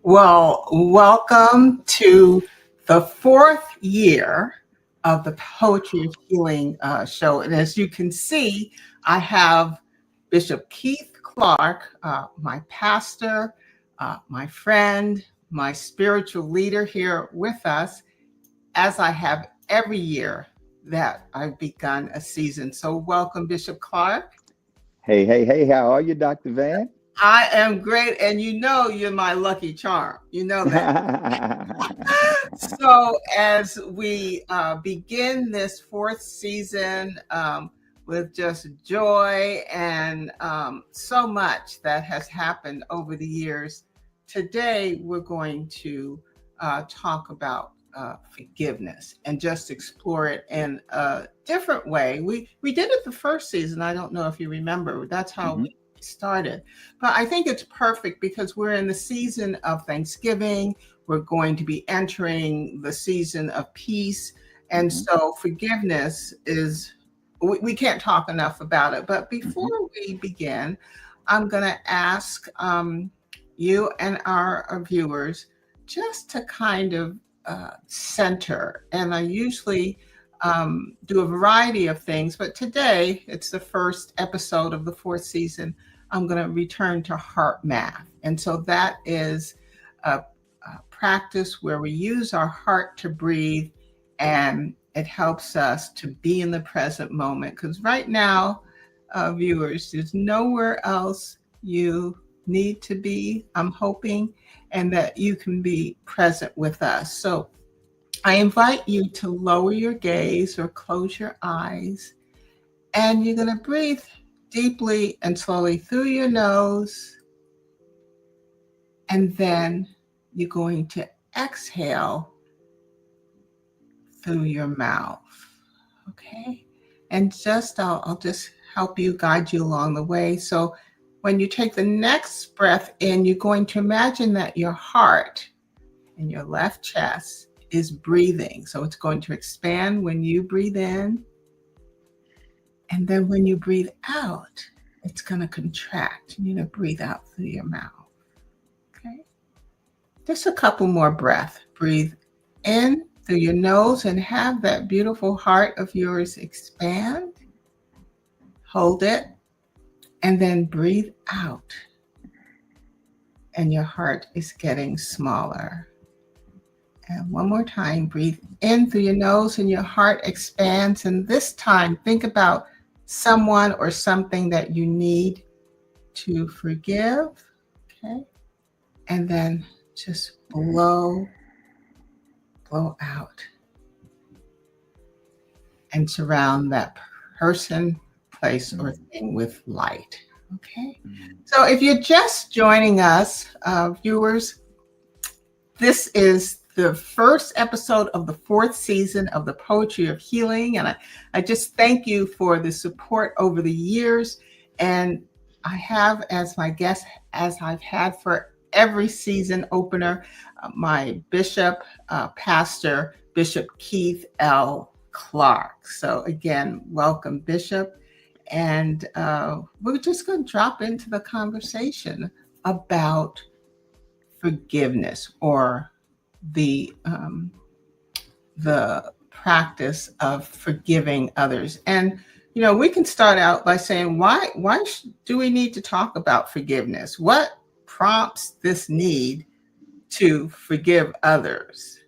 Well, welcome to the fourth year of the Poetry of Healing show. And as you can see, I have Bishop Keith Clark, my pastor, my friend, my spiritual leader here with us, as I have every year that I've begun a season. So, welcome, Bishop Clark. Hey, how are you, Dr. Van? I am great, and you know you're my lucky charm. You know that. So, as we begin this fourth season with just joy and so much that has happened over the years, today we're going to talk about forgiveness and just explore it in a different way. We did it the first season. I don't know if you remember. That's how Mhm, we started. But I think it's perfect because we're in the season of Thanksgiving. We're going to be entering the season of peace. And mhm, so forgiveness is, we can't talk enough about it. But before mhm. we begin, I'm going to ask you and our viewers just to kind of center. And I usually do a variety of things, but today it's the first episode of the fourth season. I'm going to return to heart math. And so that is a practice where we use our heart to breathe, and it helps us to be in the present moment. Because right now, viewers, there's nowhere else you need to be, I'm hoping, and that you can be present with us. So I invite you to lower your gaze or close your eyes, and you're going to breathe deeply and slowly through your nose, and then you're going to exhale through your mouth. Okay. And I'll just help you, guide you along the way. So when you take the next breath in, you're going to imagine that your heart in your left chest is breathing. So it's going to expand when you breathe in. And then when you breathe out, it's going to contract. You're going to breathe out through your mouth. Okay. Just a couple more breaths. Breathe in through your nose and have that beautiful heart of yours expand. Hold it and then breathe out. And your heart is getting smaller. And one more time, breathe in through your nose and your heart expands. And this time, think about someone or something that you need to forgive. Okay. And then just blow out and surround that person, place, or thing with light. Okay. So if you're just joining us, viewers, this is the first episode of the fourth season of the Poetry of Healing. And I just thank you for the support over the years. And I have as my guest, as I've had for every season opener, my bishop, pastor, Bishop Keith L. Clark. So again, welcome, Bishop. And we're just going to drop into the conversation about forgiveness, or the practice of forgiving others. And we can start out by saying, why do we need to talk about forgiveness? What prompts this need to forgive others?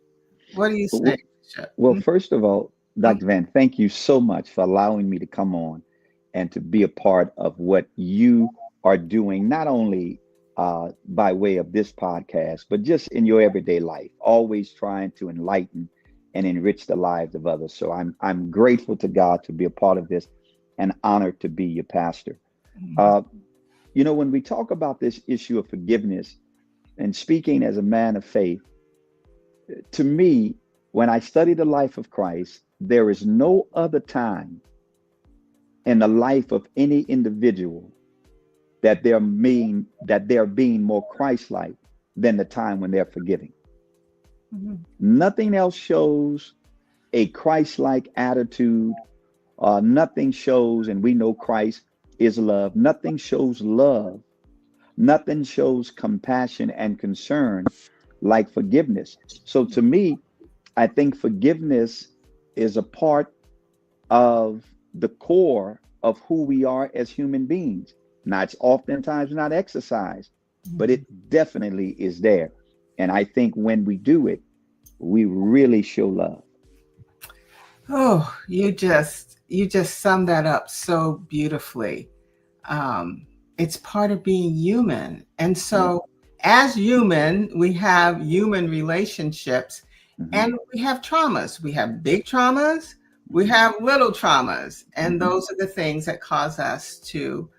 What do you say, Well, Bishop? well, first of all, Mhm. Dr. Van, thank you so much for allowing me to come on and to be a part of what you are doing, not only by way of this podcast, but just in your everyday life, always trying to enlighten and enrich the lives of others. So I'm grateful to God to be a part of this and honored to be your pastor. Mhm. Uh, when we talk about this issue of forgiveness and speaking as a man of faith, to me, when I study the life of Christ, there is no other time in the life of any individual that they're being more Christ-like than the time when they're forgiving. Mhm. Nothing else shows a Christ-like attitude. Nothing shows, and we know Christ is love. Nothing shows love Nothing shows compassion and concern like forgiveness. So to me, I think forgiveness is a part of the core of who we are as human beings. Now, it's oftentimes not exercised, but it definitely is there. And I think when we do it, we really show love. Oh, you just summed that up so beautifully. It's part of being human. And Yeah. so as human, we have human relationships Hmm. and we have traumas. We have big traumas, we Hmm. have little traumas, and Hmm. those are the things that cause us to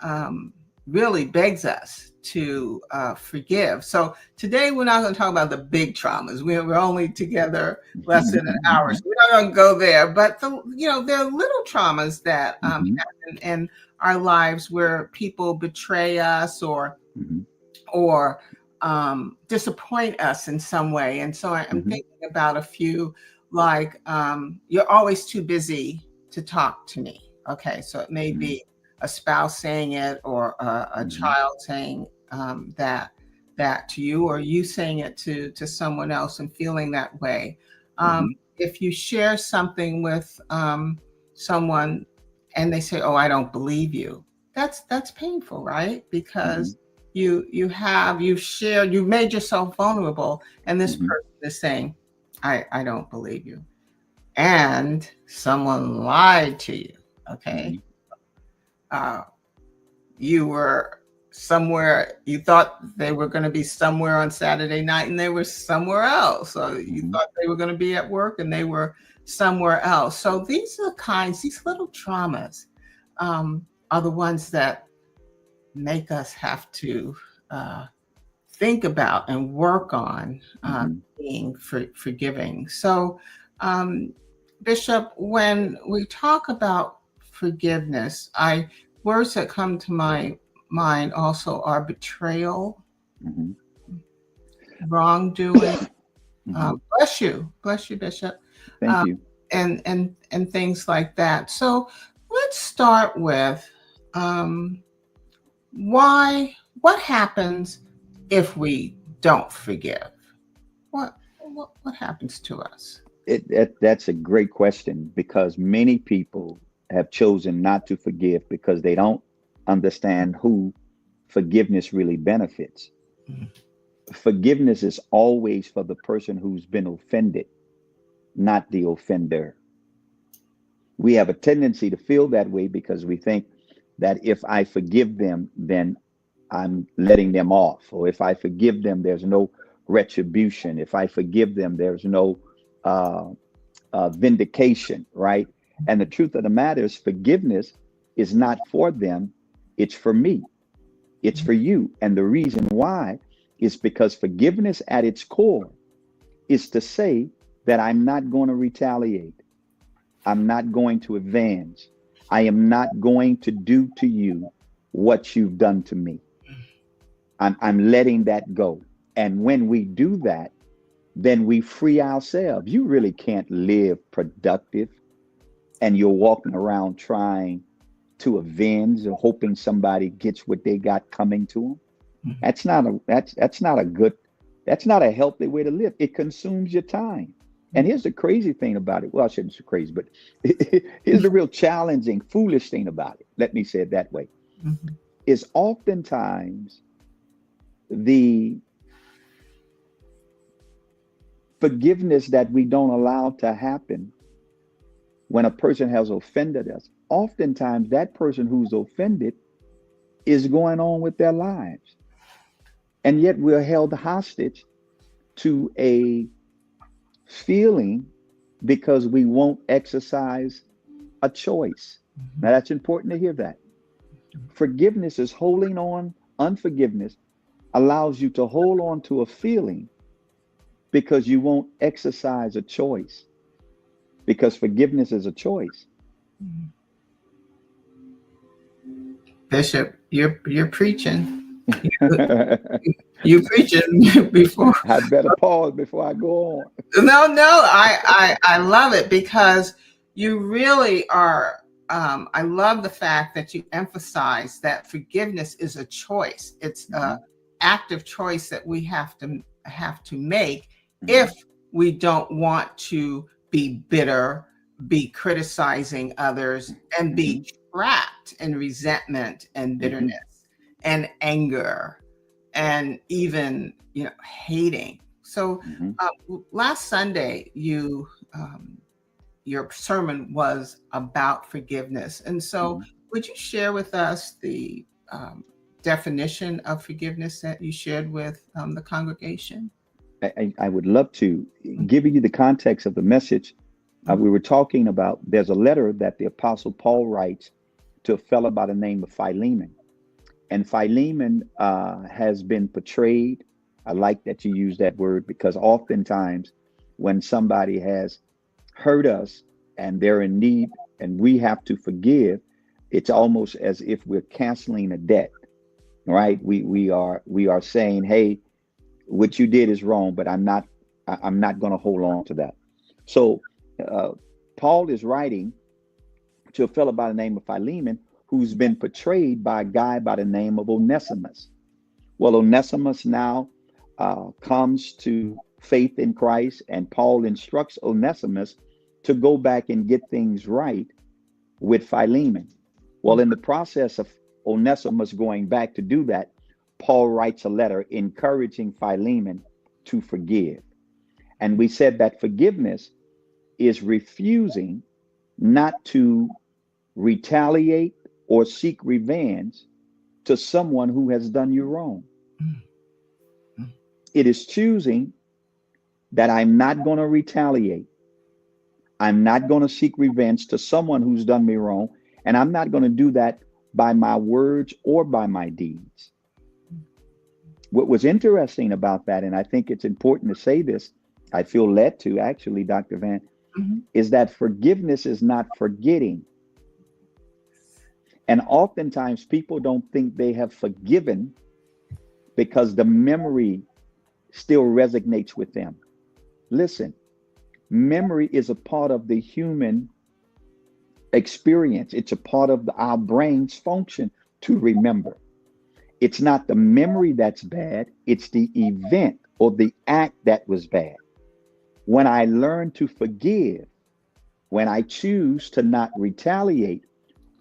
um, really begs us to forgive. So today we're not going to talk about the big traumas. We're only together less than an hour, so we're not going to go there. But there are little traumas that Hmm. happen in our lives where people betray us Hmm. or disappoint us in some way. And so I'm Hmm. thinking about a few, like, you're always too busy to talk to me. Okay, so it may Hmm. be a spouse saying it, or a Hmm. child saying that to you, or you saying it to someone else and feeling that way. Um, Hmm. if you share something with someone and they say, "Oh, I don't believe you," that's painful, right? Hmm. Because you've shared, you've made yourself vulnerable, and this Hmm. person is saying, I don't believe you. And someone lied to you. Okay. Hmm. Uh, you were somewhere, you thought they were going to be somewhere on Saturday night and they were somewhere else. So you Hmm. thought they were going to be at work and they were somewhere else. So these little traumas are the ones that make us have to uh, think about and work on Hmm. being forgiving. So, um, Bishop, when we talk about forgiveness, I words that come to my mind also are betrayal, Hmm. wrongdoing. Hmm. Bless you, Bishop, Thank um, you. and things like that. So let's start with um, why. What happens if we don't forgive? What happens to us? That's a great question because many people have chosen not to forgive because they don't understand who forgiveness really benefits. Mhm. Forgiveness is always for the person who's been offended, not the offender. We have a tendency to feel that way because we think that if I forgive them, then I'm letting them off. Or if I forgive them, there's no retribution. If I forgive them, there's no uh, vindication, right? And the truth of the matter is, forgiveness is not for them, it's for me, it's for you. And the reason why is because forgiveness at its core is to say that I'm not going to retaliate, I'm not going to avenge, I am not going to do to you what you've done to me. I'm letting that go. And when we do that, then we free ourselves. You really can't live productive and you're walking around trying to avenge or hoping somebody gets what they got coming to them. Mhm. That's not a good, that's not a healthy way to live. It consumes your time. And here's the crazy thing about it. Well, I shouldn't say crazy, but here's the real challenging, foolish thing about it. Let me say it that way. Mhm. Is oftentimes the forgiveness that we don't allow to happen when a person has offended us, oftentimes that person who's offended is going on with their lives. And yet we're held hostage to a feeling because we won't exercise a choice. Now, that's important to hear that. Forgiveness is holding on, unforgiveness allows you to hold on to a feeling because you won't exercise a choice, because forgiveness is a choice. Mhm. Bishop, you're preaching. You preaching before. I better pause before I go on. No, I love it because you really are. I love the fact that you emphasize that forgiveness is a choice. It's Mhm. a active choice that we have to make if Mhm. we don't want to be bitter, be criticizing others, and be Mhm. trapped in resentment and Mhm. bitterness and anger and even hating. So Mhm. last Sunday your sermon was about forgiveness. And so, Mhm. would you share with us the definition of forgiveness that you shared with the congregation? I would love to give you the context of the message. Mhm. We were talking about there's a letter that the Apostle Paul writes to a fellow by the name of Philemon. And Philemon has been portrayed. I like that you use that word because oftentimes when somebody has hurt us and they're in need and we have to forgive, it's almost as if we're canceling a debt, right? We are saying, hey, what you did is wrong, but I'm not going to hold on to that. So uh, Paul is writing to a fellow by the name of Philemon who's been portrayed by a guy by the name of Onesimus. Well, Onesimus now comes to faith in Christ, and Paul instructs Onesimus to go back and get things right with Philemon. Well, in the process of Onesimus going back to do that, Paul writes a letter encouraging Philemon to forgive. And we said that forgiveness is refusing not to retaliate or seek revenge to someone who has done you wrong. Mhm. It is choosing that I'm not going to retaliate. I'm not going to seek revenge to someone who's done me wrong. And I'm not going to do that by my words or by my deeds. What was interesting about that, and I think it's important to say this, I feel led to actually, Dr. Van, Mhm. is that forgiveness is not forgetting. And oftentimes people don't think they have forgiven because the memory still resonates with them. Listen, memory is a part of the human experience, it's a part of our brain's function to remember. It's not the memory that's bad, it's the event or the act that was bad. When I learn to forgive, when I choose to not retaliate,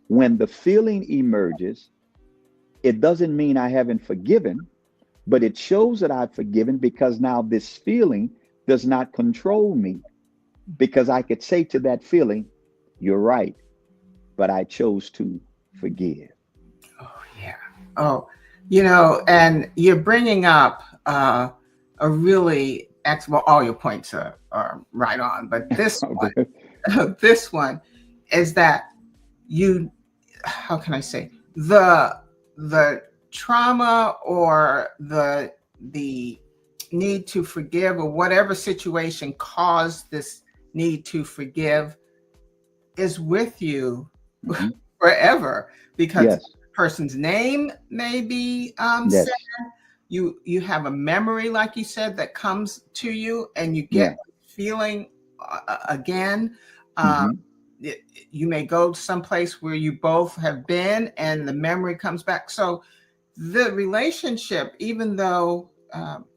when the feeling emerges, it doesn't mean I haven't forgiven, but it shows that I've forgiven because now this feeling does not control me. Because I could say to that feeling, you're right, but I chose to forgive. Oh, yeah. Oh, and you're bringing up a really well, all your points are right on, but this this one is that you how can I say the trauma or the need to forgive or whatever situation caused this need to forgive is with you Mhm. forever because the Yes, person's name may be said. yes, You have a memory, like you said, that comes to you, and you get yeah. feeling again. Um, Hmm. it, you may go someplace where you both have been, and the memory comes back. So the relationship, even though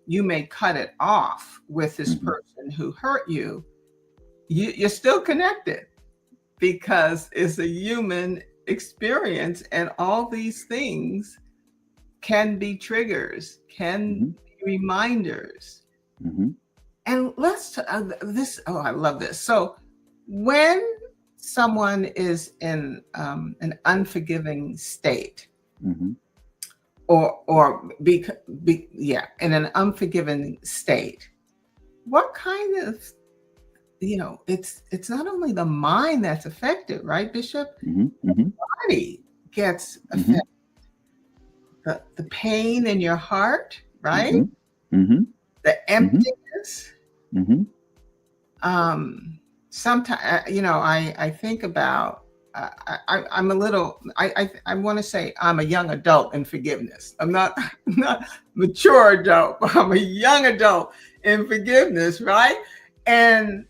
you may cut it off with this Hmm. person who hurt you, you're still connected because it's a human experience, and all these things can be triggers, can Hmm. be reminders. Hmm. And let's this. Oh, I love this. So, when someone is in an unforgiving state, Hmm. or yeah, in an unforgiving state, what kind of it's not only the mind that's affected, right, Bishop? Hmm. Hmm. Body gets Hmm. affected. The pain in your heart, right? Hmm. Hmm. The Hmm. emptiness. Hmm. Sometimes I think about I'm a little I want to say I'm a young adult in forgiveness. I'm not I'm not mature adult, but I'm a young adult in forgiveness, right? And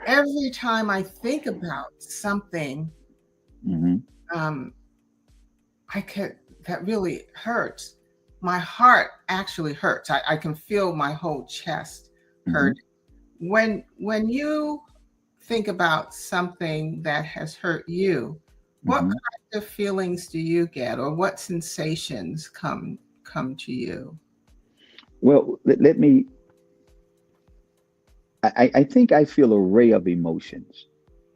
every time I think about something, Mm-hmm. Um, that really hurts. My heart actually hurts. I can feel my whole chest Mm-hmm. hurt. When you think about something that has hurt you, what Mm-hmm. kind of feelings do you get, or what sensations come to you? Well, let me. I think I feel a ray of emotions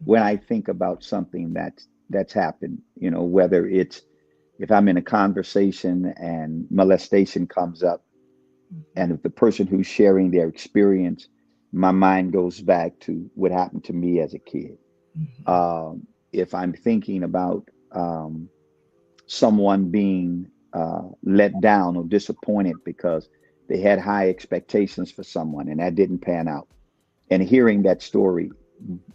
when I think about something that's happened. You know, whether it's if I'm in a conversation and molestation comes up, and if the person who's sharing their experience, my mind goes back to what happened to me as a kid. Mhm. If I'm thinking about someone being let down or disappointed because they had high expectations for someone and that didn't pan out, and hearing that story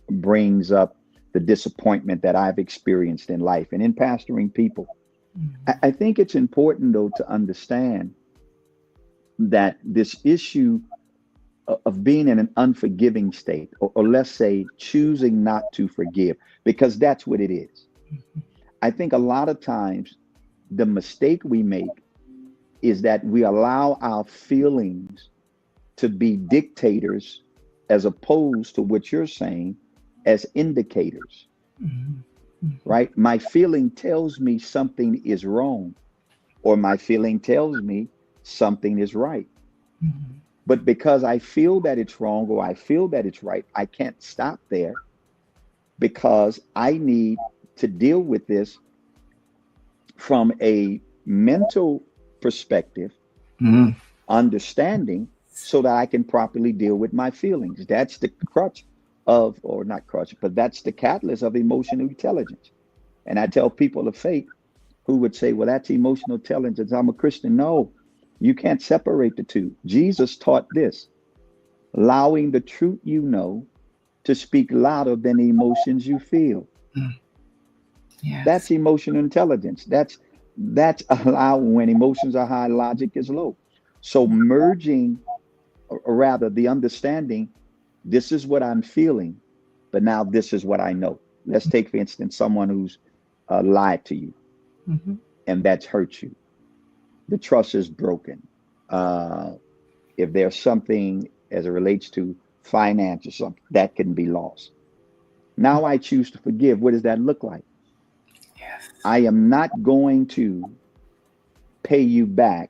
brings up the disappointment that I've experienced in life and in pastoring people. I think it's important, though, to understand that this issue of being in an unforgiving state, or let's say choosing not to forgive, because that's what it is. I think a lot of times the mistake we make is that we allow our feelings to be dictators as opposed to what you're saying as indicators, Mhm. Mhm. right? My feeling tells me something is wrong, or my feeling tells me something is right. Mhm. But because I feel that it's wrong or I feel that it's right, I can't stop there because I need to deal with this from a mental perspective, Mhm. understanding, so that I can properly deal with my feelings. That's the crutch of, or not crutch, but that's the catalyst of emotional intelligence. And I tell people of faith who would say, well, that's emotional intelligence. I'm a Christian. No, you can't separate the two. Jesus taught this, allowing the truth you know to speak louder than the emotions you feel. Mm. Yes. That's emotional intelligence. That's allowing when emotions are high, logic is low. So merging, or rather the understanding, this is what I'm feeling, but now this is what I know. Let's take, for instance, someone who's lied to you Mhm. and that's hurt you. The trust is broken. Uh, if there's something as it relates to finance or something, that can be lost. Now I choose to forgive. What does that look like? Yes. I am not going to pay you back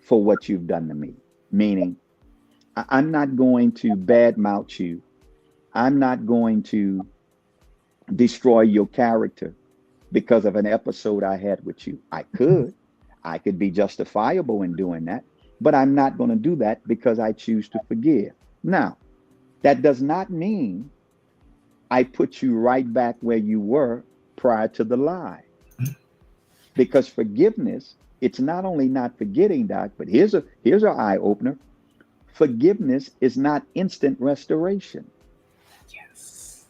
for what you've done to me. Meaning, I'm not going to badmouth you. I'm not going to destroy your character because of an episode I had with you. I could be justifiable in doing that, but I'm not going to do that because I choose to forgive. Now, that does not mean I put you right back where you were prior to the lie, because forgiveness, it's not only not forgetting, Doc, but here's an eye opener. Forgiveness is not instant restoration, Yes.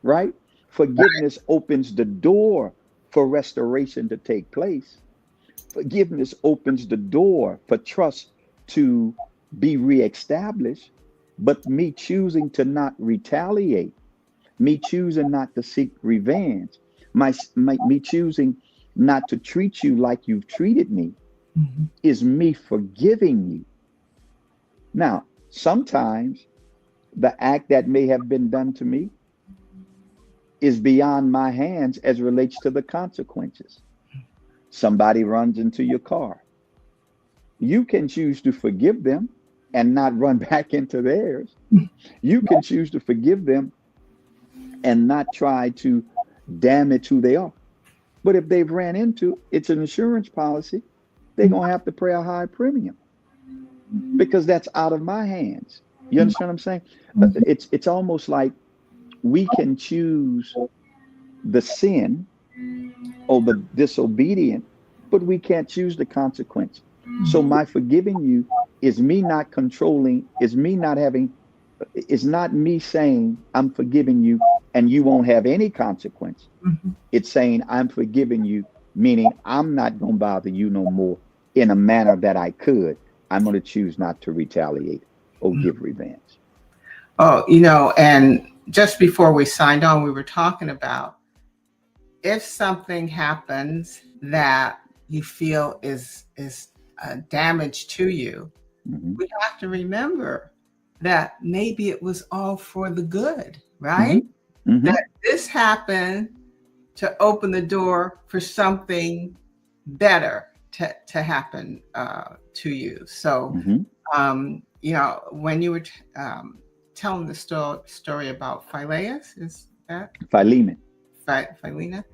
right? Forgiveness opens the door for restoration to take place. Forgiveness opens the door for trust to be reestablished. But me choosing to not retaliate, me choosing not to seek revenge, me choosing not to treat you like you've treated me, Mhm. is me forgiving you. Now, sometimes the act that may have been done to me is beyond my hands as relates to the consequences. Somebody runs into your car. You can choose to forgive them and not run back into theirs. You can choose to forgive them and not try to damage who they are. But if they've ran into, it's an insurance policy, they're going to have to pay a high premium because that's out of my hands. You understand what I'm saying? It's almost like we can choose the sin or the disobedient, but we can't choose the consequence. So my forgiving you is me not controlling, is me not having, it's not me saying I'm forgiving you and you won't have any consequence. Mhm. It's saying I'm forgiving you, meaning I'm not going to bother you no more in a manner that I could. I'm going to choose not to retaliate or give revenge. Oh, and just before we signed on, we were talking about if something happens that you feel is damage to you, Hmm. we have to remember that maybe it was all for the good, Hmm. right? Hmm. That this happened to open the door for something better to happen to you. So, Hmm. when you were telling the story about Phileas, is that Philemon. Philena?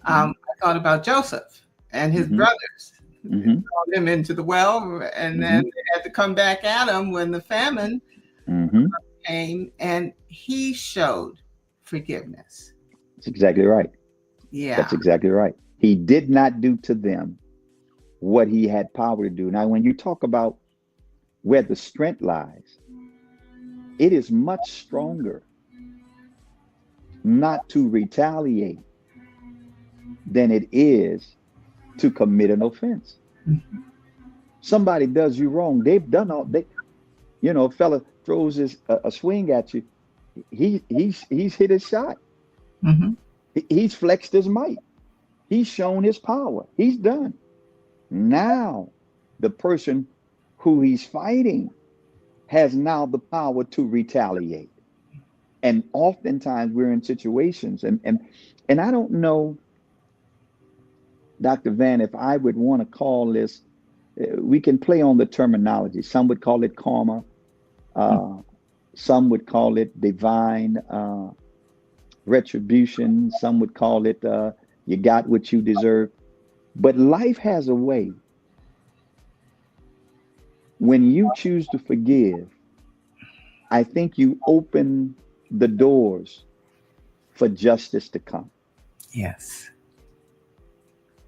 Hmm. I thought about Joseph and his Hmm. brothers. They Hmm. thrown him into the well, and then Hmm. they had to come back at him when the famine Hmm. came, and he showed forgiveness. That's exactly right. That's Yeah. exactly right. He did not do to them what he had power to do. Now, when you talk about where the strength lies, it is much stronger not to retaliate than it is to commit an offense. Somebody does you wrong, they've done all they, a fella throws a swing at you, he's hit his shot. Hmm. He's flexed his might. He's shown his power. He's done. Now, the person who he's fighting has now the power to retaliate. And oftentimes we're in situations, and I don't know, Dr. Van, if I would want to call this, we can play on the terminology. Some would call it karma. Uh, some would call it divine retribution. Some would call it you got what you deserve. But life has a way when you choose to forgive. I think you open the doors for justice to come. Yes.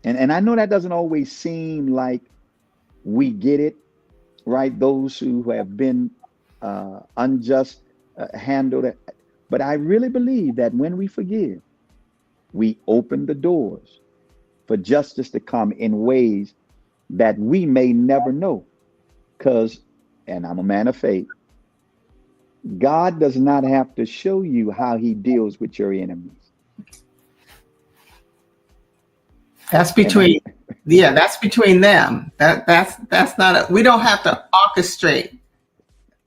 And I know that doesn't always seem like we get it, right? Those who have been unjust handled it. But I really believe that when we forgive, we open the doors for justice to come in ways that we may never know. Because, and I'm a man of faith, God does not have to show you how he deals with your enemies. That's And I, between, yeah, that's between them. That's not we don't have to orchestrate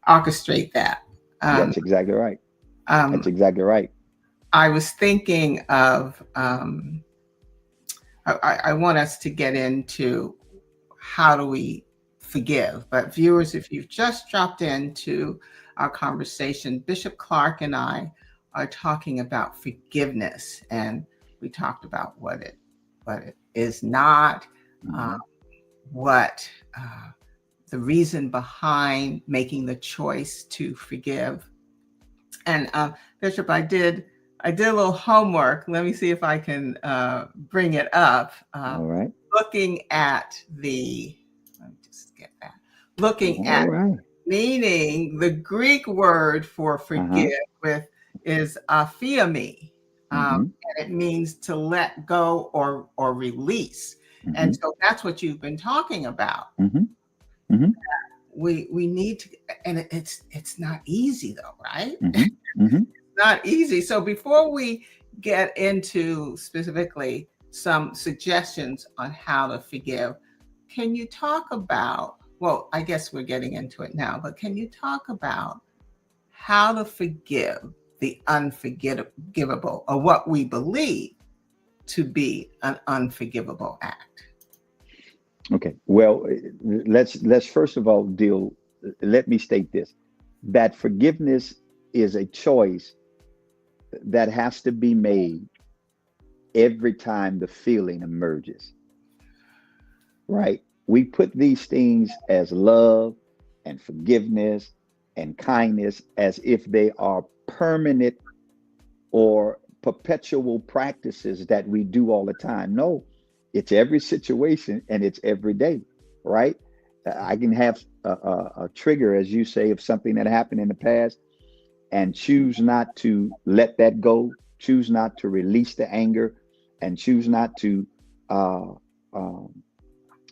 that. Um, that's exactly right. That's um, exactly right. I was thinking of, I want us to get into how do we forgive. But viewers, if you've just dropped into our conversation, Bishop Clark and I are talking about forgiveness, and we talked about what it is not, uh, Hmm. what the reason behind making the choice to forgive. And Bishop, I did a little homework. Let me see if I can bring it up. All right. Looking at the, let me just get that. Looking All at right. meaning, the Greek word for forgive Uh-huh. with is aphiemi, Mm-hmm. and it means to let go or release. Mm-hmm. And so that's what you've been talking about. Mm-hmm. Mm-hmm. We need to, and it's not easy though, right? Mm-hmm. Mm-hmm. Not easy. So before we get into specifically some suggestions on how to forgive, can you talk about, well, I guess we're getting into it now, but can you talk about how to forgive the unforgivable, or what we believe to be an unforgivable act? Okay. Well, let's first of all deal. Let me state this: that forgiveness is a choice that has to be made every time the feeling emerges. Right? We put these things as love and forgiveness and kindness as if they are permanent or perpetual practices that we do all the time. No, it's every situation and it's every day, right? I can have a trigger, as you say, of something that happened in the past and choose not to let that go, choose not to release the anger, and choose not to uh, um,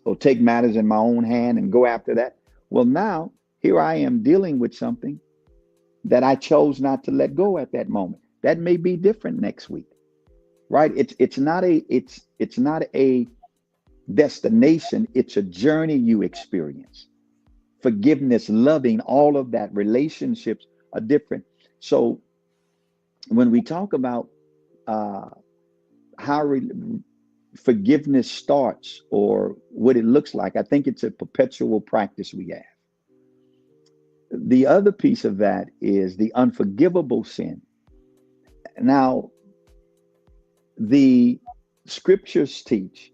or take matters in my own hand and go after that. Well, now here I am dealing with something that I chose not to let go at that moment. That may be different next week. right? It's not a destination. It's a journey you experience. Forgiveness, loving, all of that. Relationships are different. So when we talk about uh, how forgiveness starts or what it looks like, I think it's a perpetual practice we have. The other piece of that is the unforgivable sin. Now, the scriptures teach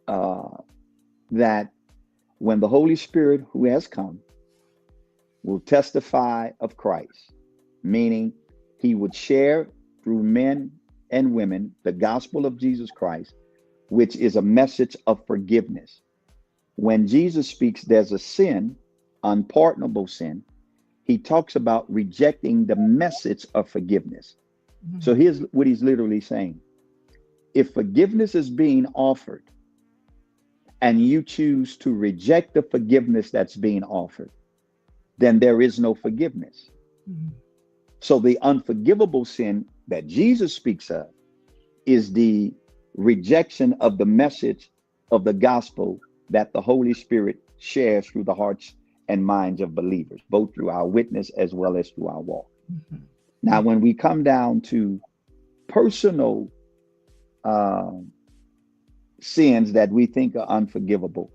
uh, that when the Holy Spirit who has come will testify of Christ, meaning he would share through men and women the gospel of Jesus Christ, which is a message of forgiveness. When Jesus speaks, there's a sin, unpardonable sin. He talks about rejecting the message of forgiveness. So here's what he's literally saying. If forgiveness is being offered and you choose to reject the forgiveness that's being offered, then there is no forgiveness. So the unforgivable sin that Jesus speaks of is the rejection of the message of the gospel that the Holy Spirit shares through the hearts and minds of believers, both through our witness as well as through our walk. Now, when we come down to personal sins that we think are unforgivable,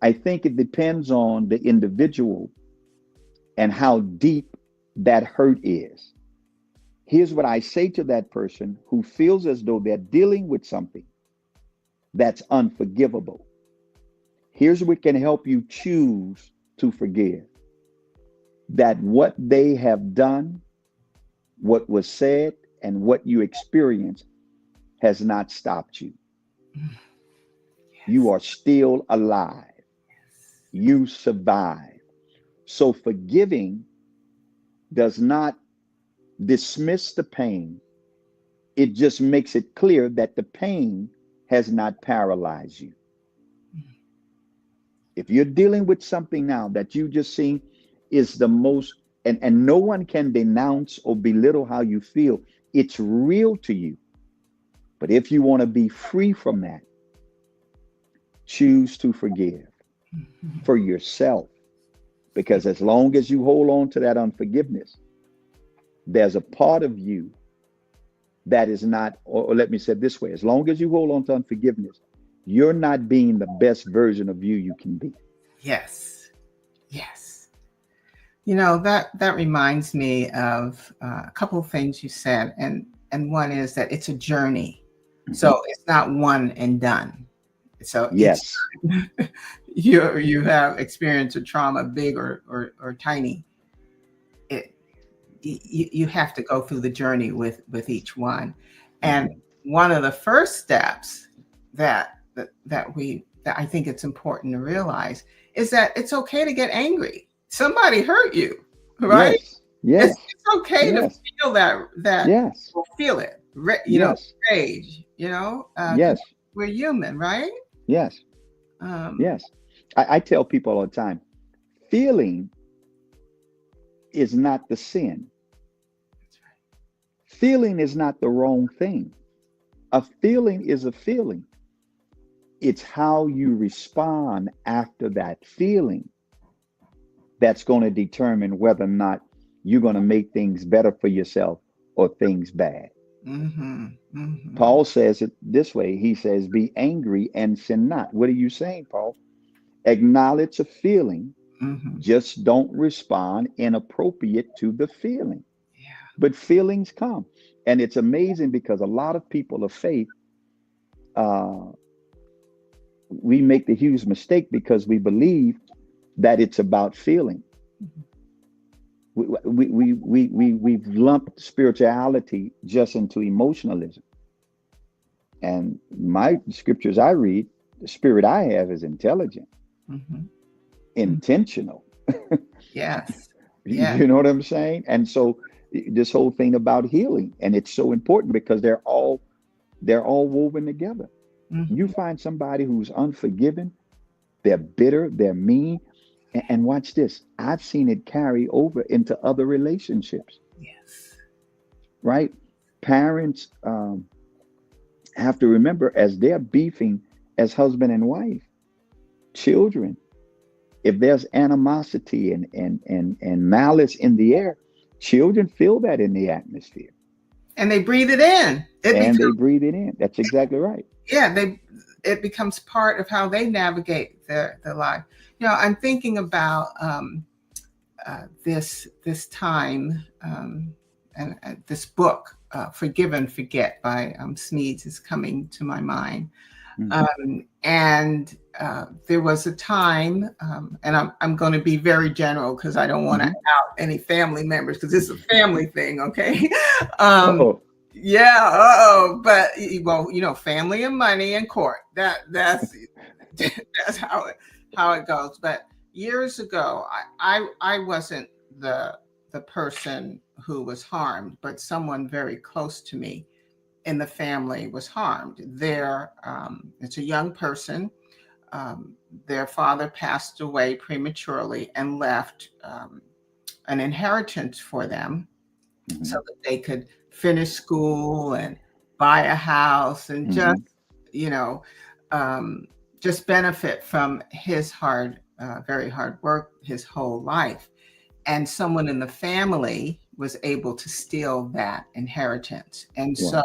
I think it depends on the individual and how deep that hurt is. Here's what I say to that person who feels as though they're dealing with something that's unforgivable. Here's what can help you choose to forgive. That what they have done, what was said, and what you experienced has not stopped you. You are still alive. You survive. So forgiving does not dismiss the pain. It just makes it clear that the pain has not paralyzed you. If you're dealing with something now that you just seen is the most, and no one can denounce or belittle how you feel, it's real to you. But if you want to be free from that, choose to forgive for yourself. Because as long as you hold on to that unforgiveness, there's a part of you that is not, or let me say it this way, as long as you hold on to unforgiveness, you're not being the best version of you can be. Yes. Yes. You know, that reminds me of a couple of things you said. And one is that it's a journey. So it's not one and done. So Yes. you have experienced a trauma, big or tiny. You have to go through the journey with each one. And one of the first steps that I think it's important to realize is that it's okay to get angry. Somebody hurt you, right? Yes. Yes. It's okay to feel that. Yes. Feel it. Yes. Rage. Yes. We're human, right? Yes. Yes. I tell people all the time, feeling is not the sin. Feeling is not the wrong thing. A feeling is a feeling. It's how you respond after that feeling that's going to determine whether or not you're going to make things better for yourself or things bad. Paul says it this way. He says, be angry and sin not. What are you saying, Paul? Acknowledge a feeling. Just don't respond inappropriate to the feeling. But feelings come. And it's amazing because a lot of people of faith, we make the huge mistake because we believe that it's about feeling. We've lumped spirituality just into emotionalism. And my scriptures I read, the spirit I have is intelligent, intentional. Yes. You know what I'm saying? And so this whole thing about healing, and it's so important because they're all woven together. You find somebody who's unforgiving, they're bitter, they're mean, and watch this. I've seen it carry over into other relationships. Yes. Right? Parents have to remember, as they're beefing as husband and wife, children, if there's animosity and malice in the air, children feel that in the atmosphere And they breathe it in. It and they becomes, breathe it in. That's exactly right. yeah, it becomes part of how they navigate their life. I'm thinking about this time, and this book, Forgive and Forget by Smedes, is coming to my mind. And there was a time, and I'm going to be very general because I don't want to out any family members, because it's a family thing, okay? Oh, Yeah, but well, family and money and court. That's that's how it goes. But years ago, I wasn't the person who was harmed, but someone very close to me in the family was harmed. It's a young person. Their father passed away prematurely and left an inheritance for them so that they could finish school and buy a house and you know, just benefit from his very hard work his whole life. And someone in the family was able to steal that inheritance. And so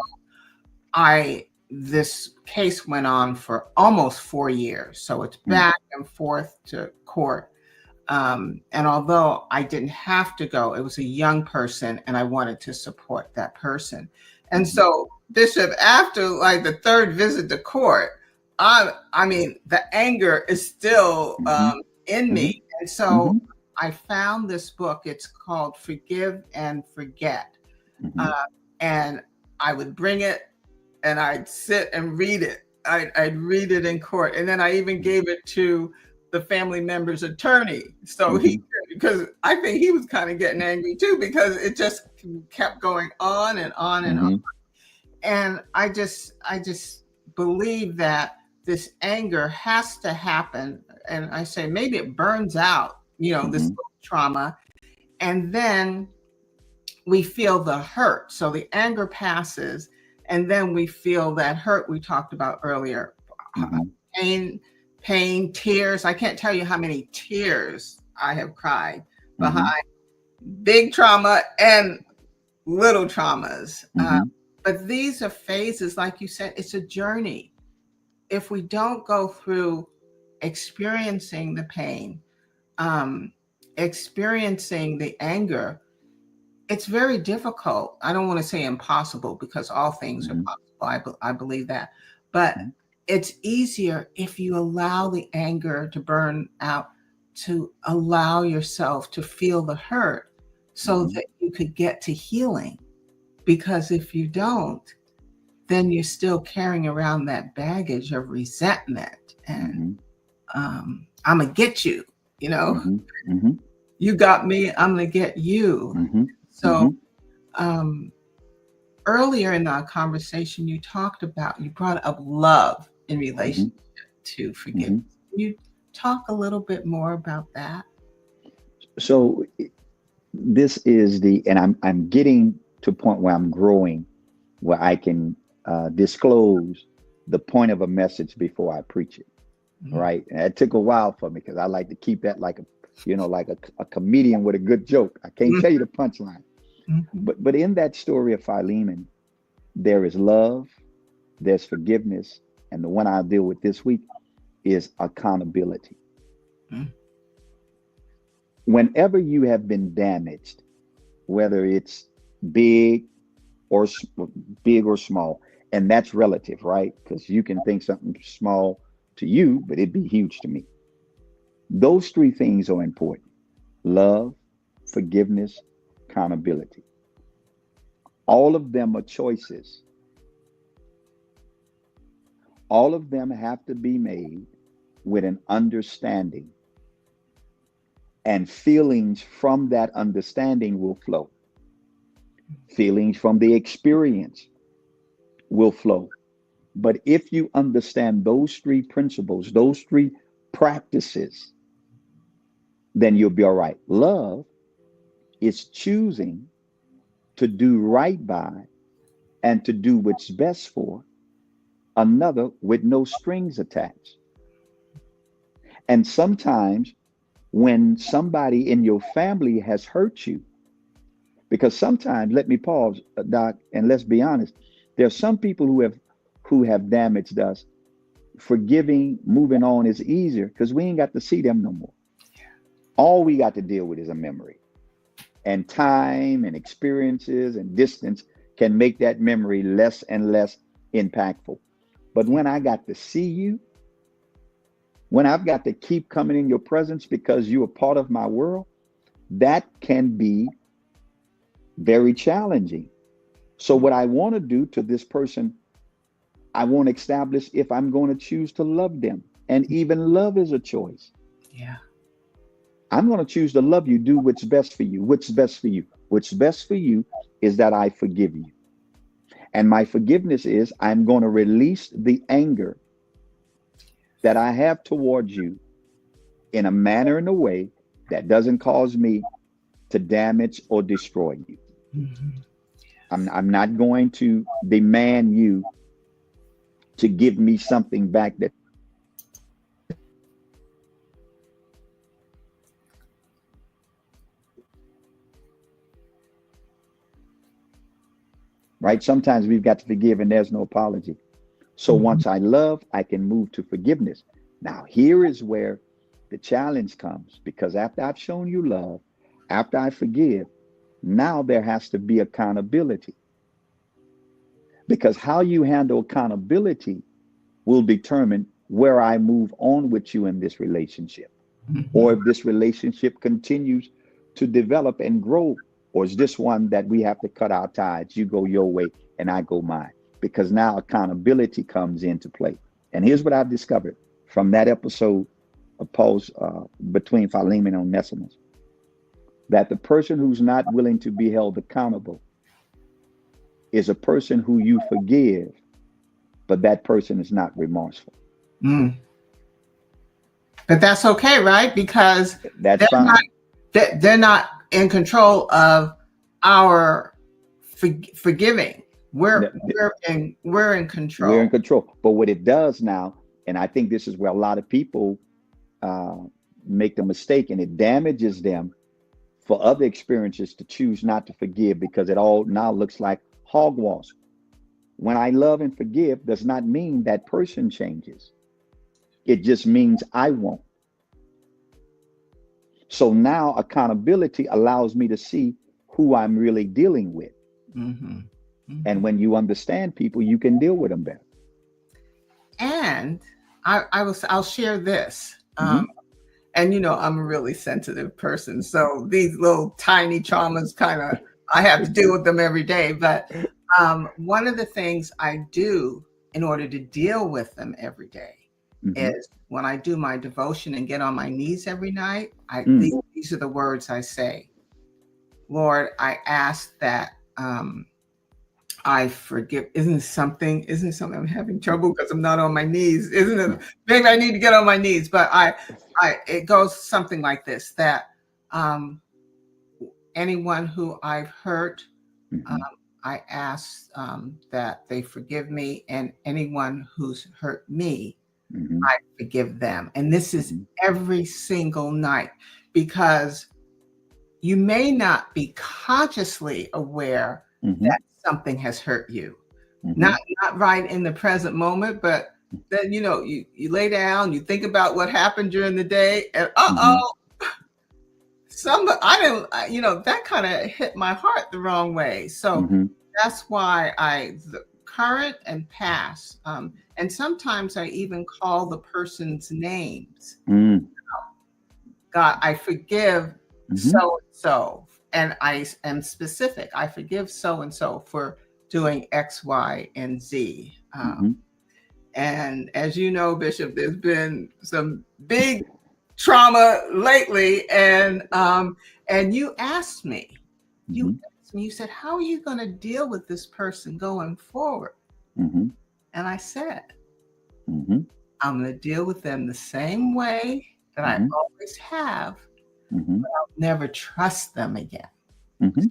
this case went on for almost 4 years. So it's back and forth to court. And although I didn't have to go, it was a young person and I wanted to support that person. And so, Bishop, after like the third visit to court, I mean, the anger is still in me. And so I found this book. It's called Forgive and Forget. And I would bring it and I'd sit and read it. I'd read it in court. And then I even gave it to the family member's attorney. So because I think he was kind of getting angry too, because it just kept going on and on and on. And I just believe that this anger has to happen. And I say, maybe it burns out, this trauma. And then we feel the hurt. So the anger passes. And then we feel that hurt we talked about earlier. Pain, tears. I can't tell you how many tears I have cried behind big trauma and little traumas. But these are phases, like you said, it's a journey. If we don't go through experiencing the pain, experiencing the anger, it's very difficult. I don't want to say impossible, because all things are possible. I believe that. But it's easier if you allow the anger to burn out, to allow yourself to feel the hurt so that you could get to healing. Because if you don't, then you're still carrying around that baggage of resentment and I'm going to get you, you got me, I'm going to get you. So earlier in our conversation, you brought up love in relationship to forgiveness. Can you talk a little bit more about that? So this is and I'm getting to a point where I'm growing, where I can disclose the point of a message before I preach it. Right. And it took a while for me, because I like to keep that like a comedian with a good joke. I can't tell you the punchline. But in that story of Philemon, there is love, there's forgiveness, and the one I'll deal with this week is accountability. Whenever you have been damaged, whether it's big or small, and that's relative, right? Because you can think something small to you, but it'd be huge to me. Those three things are important: love, forgiveness, accountability. All of them are choices. All of them have to be made with an understanding, and feelings from that understanding will flow. Feelings from the experience will flow. But if you understand those three principles, those three practices, then you'll be all right. Love is choosing to do right by and to do what's best for another with no strings attached. And sometimes when somebody in your family has hurt you, because sometimes, let me pause, Doc, and let's be honest, there are some people who have damaged us. Forgiving, moving on is easier because we ain't got to see them no more. All we got to deal with is a memory. And time and experiences and distance can make that memory less and less impactful. But when I got to see you, when I've got to keep coming in your presence because you're a part of my world, that can be very challenging. So, what I want to do to this person, I want to establish if I'm going to choose to love them. And even love is a choice. Yeah. I'm going to choose to love you, do what's best for you. What's best for you? What's best for you is that I forgive you. And my forgiveness is I'm going to release the anger that I have towards you in a manner and a way that doesn't cause me to damage or destroy you. Mm-hmm. I'm not going to demand you to give me something back that right. Sometimes we've got to forgive and there's no apology. So Mm-hmm. once I love, I can move to forgiveness. Now, here is where the challenge comes, because after I've shown you love, after I forgive, now there has to be accountability. Because how you handle accountability will determine where I move on with you in this relationship, or Mm-hmm. if this relationship continues to develop and grow, or is this one that we have to cut our ties? You go your way and I go mine, because now accountability comes into play. And here's what I've discovered from that episode of Paul's between Philemon and Onesimus, that the person who's not willing to be held accountable is a person who you forgive, but that person is not remorseful. Mm. But that's okay, right? Because That's they're not fine. they're not in control of our forgiving. We're in We're in control. control. But what it does now, and I think this is where a lot of people uh, make the mistake, and it damages them for other experiences to choose not to forgive because it all now looks like hogwash. When I love and forgive does not mean that person changes. It just means I won't. So now accountability allows me to see who I'm really dealing with. Mm-hmm. And Mm-hmm. when you understand people, you can deal with them better. And I'll share this. Hmm. And I'm a really sensitive person, so these little tiny traumas kind of I have to deal with them every day. But one of the things I do in order to deal with them every day Hmm. is when I do my devotion and get on my knees every night. Mm. These are the words I say. Lord, I ask that I forgive. Isn't it something I'm having trouble because I'm not on my knees? Isn't it? Maybe I need to get on my knees, but it goes something like this: that um, anyone who I've hurt, um, Hmm. I ask that they forgive me, and anyone who's hurt me, Hmm. I forgive them. And this is Hmm. every single night, because you may not be consciously aware Hmm. that something has hurt you. Hmm. Not right in the present moment, but then you lay down, you think about what happened during the day, and Hmm. I didn't, that kind of hit my heart the wrong way. So Hmm. that's why the current and past, and sometimes I even call the person's names. Hmm. God, I forgive Hmm. so and so, and I am specific. I forgive so and so for doing X, Y, and Z. Hmm. And as you know, Bishop, there's been some big trauma lately, and you Hmm. asked me, you said, "How are you going to deal with this person going forward?" Hmm. And I said, Hmm. "I'm going to deal with them the same way that I Hmm. always have. Hmm. I'll never trust them again. Hmm. Hmm.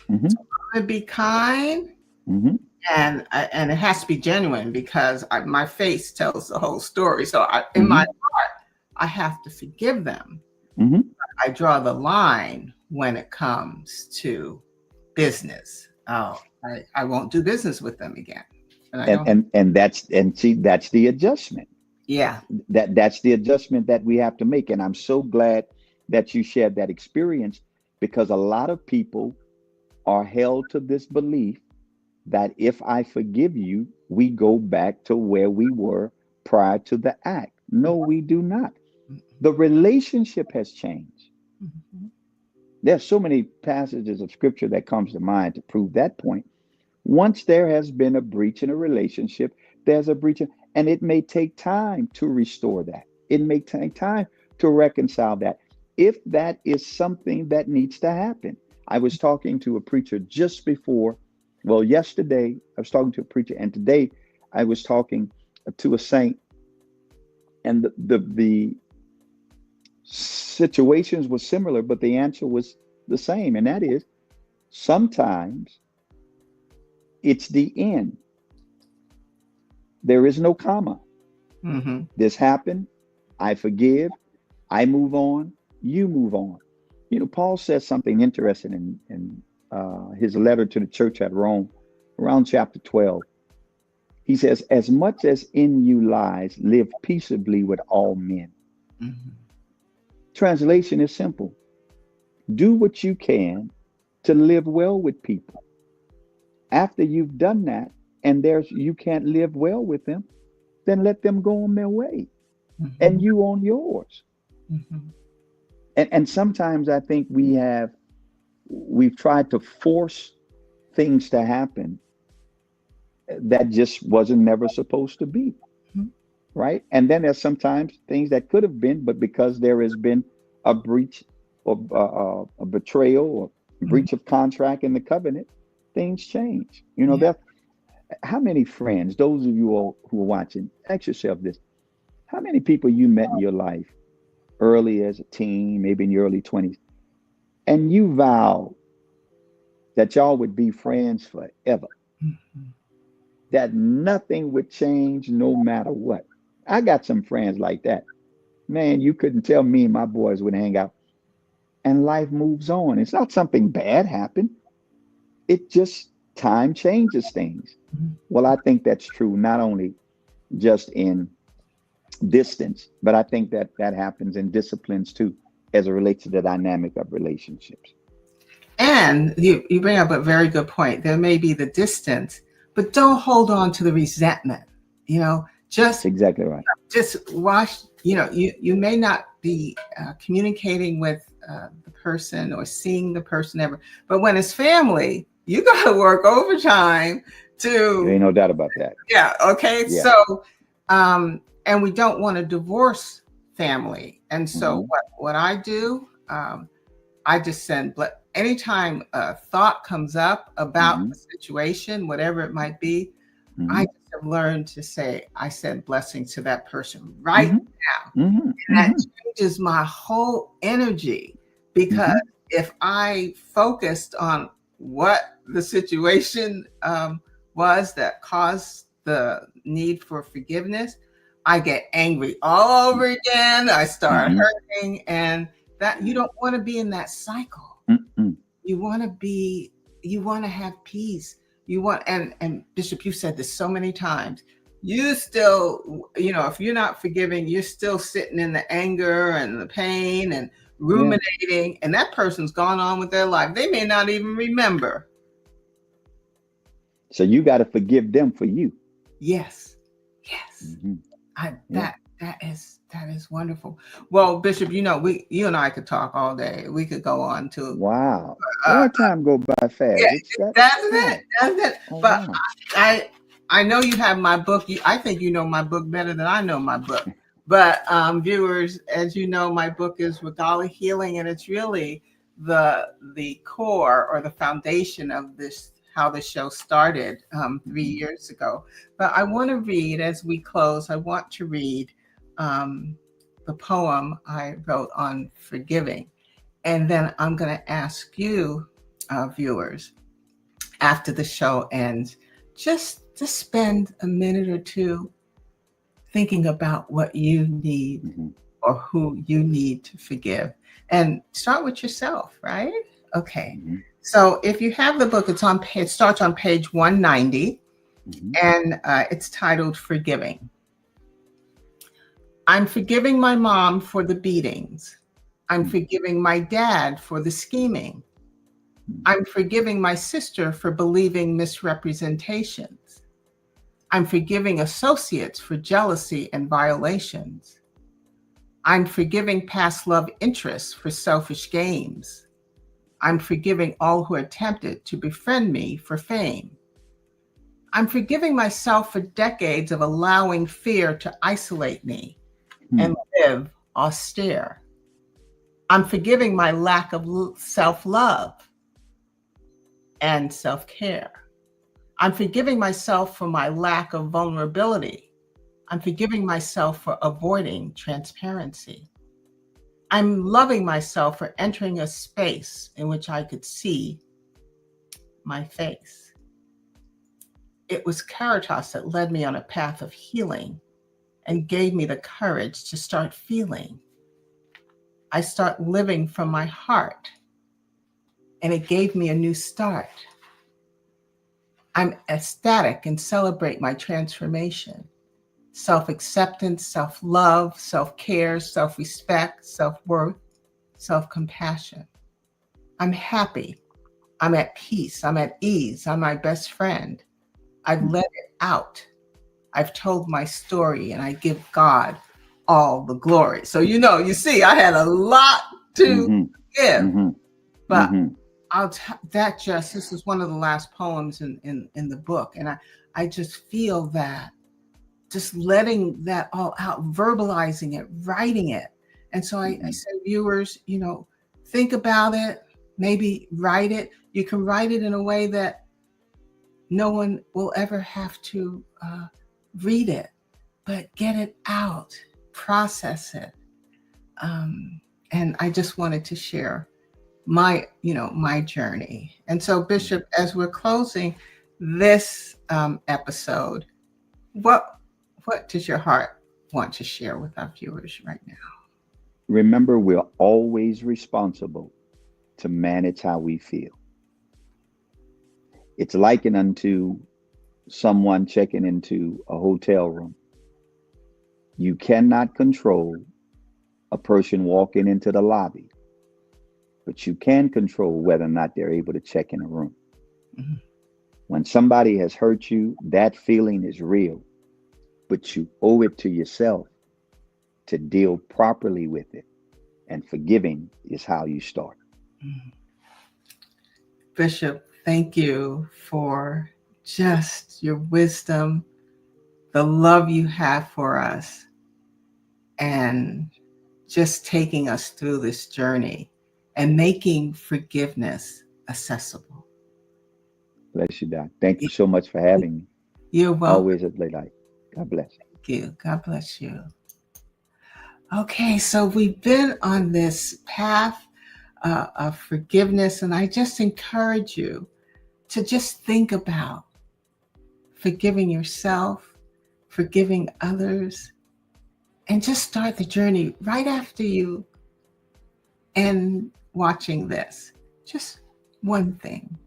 I'm going to be kind. Hmm. and it has to be genuine because my face tells the whole story. So in my Hmm. heart, I have to forgive them. Hmm. I draw the line when it comes to business. Oh, I won't do business with them again. And I don't. And that's the adjustment. Yeah. That's the adjustment that we have to make. And I'm so glad that you shared that experience, because a lot of people are held to this belief that if I forgive you, we go back to where we were prior to the act. No, we do not. The relationship has changed. Mhm. There's so many passages of scripture that comes to mind to prove that point. Once there has been a breach in a relationship, there's a breach, and it may take time to restore that. It may take time to reconcile that. If that is something that needs to happen. I was talking to a preacher just before, well, yesterday, I was talking to a preacher, and today I was talking to a saint, and the situations were similar, but the answer was the same, and that is sometimes it's the end. There is no comma. Mhm. This happened. I forgive. I move on. You move on. You know, Paul says something interesting in his letter to the church at Rome, around chapter 12. He says, "As much as in you lies, live peaceably with all men." Mhm. Translation is simple: do what you can to live well with people. After you've done that, and there's you can't live well with them, then let them go on their way, and Mhm. you on yours. Mhm. And sometimes I think we've tried to force things to happen that just wasn't never supposed to be, Mhm. right? And then there's sometimes things that could have been, but because there has been a breach or a betrayal or Mhm. breach of contract in the covenant, things change. You know, Yeah. there. How many friends? Those of you all who are watching, ask yourself this: how many people you met in your life early as a teen, maybe in your early 20s, and you vowed that y'all would be friends forever, Mhm. that nothing would change no matter what? I got some friends like that. Man, you couldn't tell me and my boys would hang out, and life moves on. It's not something bad happened. It just time changes things. Mhm. Well, I think that's true not only just in distance, but I think that that happens in disciplines too, as it relates to the dynamic of relationships. And you bring up a very good point. There may be the distance, but don't hold on to the resentment. You know, That's exactly right. just watch. You know, you may not be communicating with the person or seeing the person ever, but when it's family, you got to work overtime There to. ain't no doubt about that. Yeah. Okay. Yeah. So, and we don't want to divorce family, and so Hmm. what I do. I just send, anytime a thought comes up about Hmm. the situation, whatever it might be, I Hmm. just have learned to say, I send blessings to that person right Hmm. now. Hmm. And that Hmm. changes my whole energy because Hmm. if I focused on what the situation was that caused the need for forgiveness, I get angry all over again. I start Hmm. hurting, and that you don't want to be in that cycle. Hmm. You want to be, you want to have peace. You want, and Bishop, you said this so many times. You still, if you're not forgiving, you're still sitting in the anger and the pain and Yeah. ruminating, and that person's gone on with their life. They may not even remember. So you got to forgive them for you. Yes, yes. Hmm. I Yeah. that is wonderful. Well, Bishop, you and I could talk all day. We could go on to Wow. uh, Boy, time go by yeah, fast. It's that. that's it. Oh. That's it. Oh But wow. I I know you have my book. I think you know my book better than I know my book. But viewers, as you know, my book is Regalia Healing, and it's really the core or the foundation of this how the show started 3 years ago. But I want to read as we close. I want to read um, the poem I wrote on forgiving, and then I'm going to ask you, viewers, after the show ends just spend a minute or two thinking about what you need Hmm. or who you need to forgive. And start with yourself, right? Okay. Hmm. So if you have the book, it starts on page 190, Hmm. and it's titled Forgiving. I'm forgiving my mom for the beatings. I'm forgiving my dad for the scheming. I'm forgiving my sister for believing misrepresentations. I'm forgiving associates for jealousy and violations. I'm forgiving past love interests for selfish games. I'm forgiving all who attempted to befriend me for fame. I'm forgiving myself for decades of allowing fear to isolate me and live austere. I'm forgiving my lack of self love and self care. I'm forgiving myself for my lack of vulnerability. I'm forgiving myself for avoiding transparency. I'm loving myself for entering a space in which I could see my face. It was Caritas that led me on a path of healing and gave me the courage to start feeling. I start living from my heart, and it gave me a new start. I'm ecstatic and celebrate my transformation. Self-acceptance, self-love, self-care, self-respect, self-worth, self-compassion. I'm happy. I'm at peace. I'm at ease. I'm my best friend. I've let it out. I've told my story, and I give God all the glory. So, you see, I had a lot to Hmm. give, Hmm. but Hmm. this is one of the last poems in the book. And I just feel that just letting that all out, verbalizing it, writing it. And so I Hmm. say, viewers, think about it, maybe write it. You can write it in a way that no one will ever have to read it, but get it out, process it. And I just wanted to share my journey. And so, Bishop, as we're closing this episode, what does your heart want to share with our viewers right now? Remember, we're always responsible to manage how we feel. It's likened unto someone checking into a hotel room. You cannot control a person walking into the lobby, but you can control whether or not they're able to check in a room. Mhm. When somebody has hurt you, that feeling is real, but you owe it to yourself to deal properly with it. And forgiving is how you start. Mhm. Bishop, thank you for just your wisdom, the love you have for us, and just taking us through this journey and making forgiveness accessible. Bless you, Doc. Thank you so much for having me. You're welcome. Always a delight. God bless. Thank you. God bless you. Okay, so we've been on this path of forgiveness, and I just encourage you to just think about forgiving yourself, forgiving others, and just start the journey right after you end watching this. Just one thing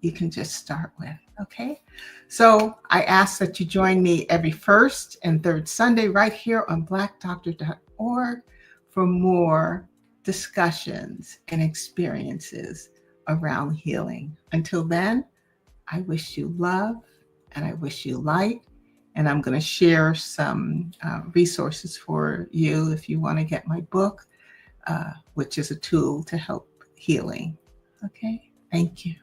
you can just start with, okay? So I ask that you join me every first and third Sunday right here on blackdoctor.org for more discussions and experiences around healing. Until then, I wish you love and I wish you light. And I'm going to share some resources for you if you want to get my book, which is a tool to help healing. Okay, thank you.